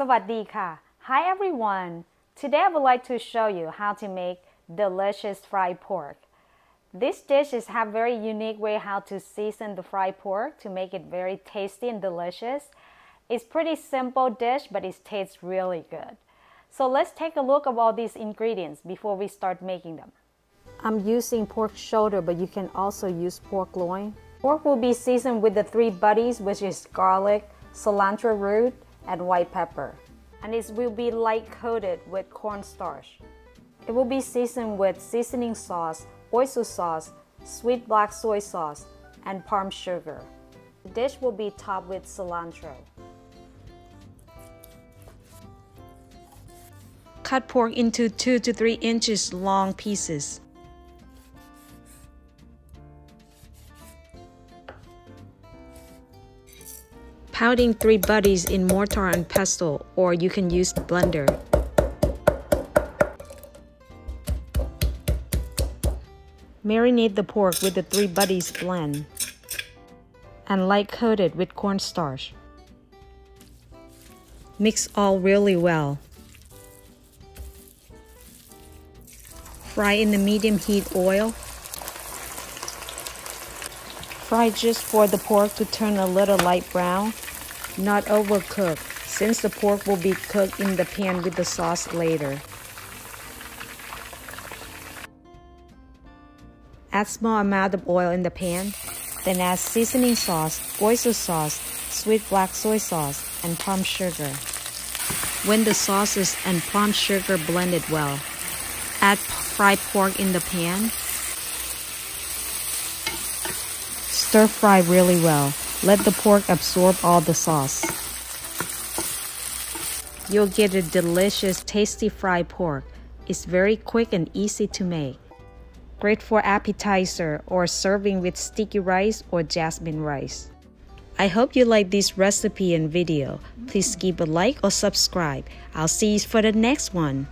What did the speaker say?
สวัสดีค่ะ Hi everyone. Today I would like to show you how to make delicious fried pork. This dish is have very unique way how to season the fried pork to make it very tasty and delicious. It's pretty simple dish, but it tastes really good. So let's take a look at all these ingredients before we start making them. I'm using pork shoulder, but you can also use pork loin. Pork will be seasoned with the three buddies, which is garlic, cilantro root, and white pepper. And it will be light coated with cornstarch. It will be seasoned with seasoning sauce, oyster sauce, sweet black soy sauce, and palm sugar. The dish will be topped with cilantro. Cut pork into 2 to 3 inches long pieces. Pounding 3 buddies in mortar and pestle, or you can use blender. Marinate the pork with the 3 buddies blend and light coat it with cornstarch. Mix all really well. Fry in the medium heat oil. Fry just for the pork to turn a little light brown, not overcooked, since the pork will be cooked in the pan with the sauce later. Add small amount of oil in the pan, then add seasoning sauce, oyster sauce, sweet black soy sauce, and palm sugar. When the sauces and palm sugar blended well, add fried pork in the pan. Stir fry really well. Let the pork absorb all the sauce. You'll get a delicious, tasty fried pork. It's very quick and easy to make. Great for appetizer or serving with sticky rice or jasmine rice. I hope you like this recipe and video. Please give a like or subscribe. I'll see you for the next one.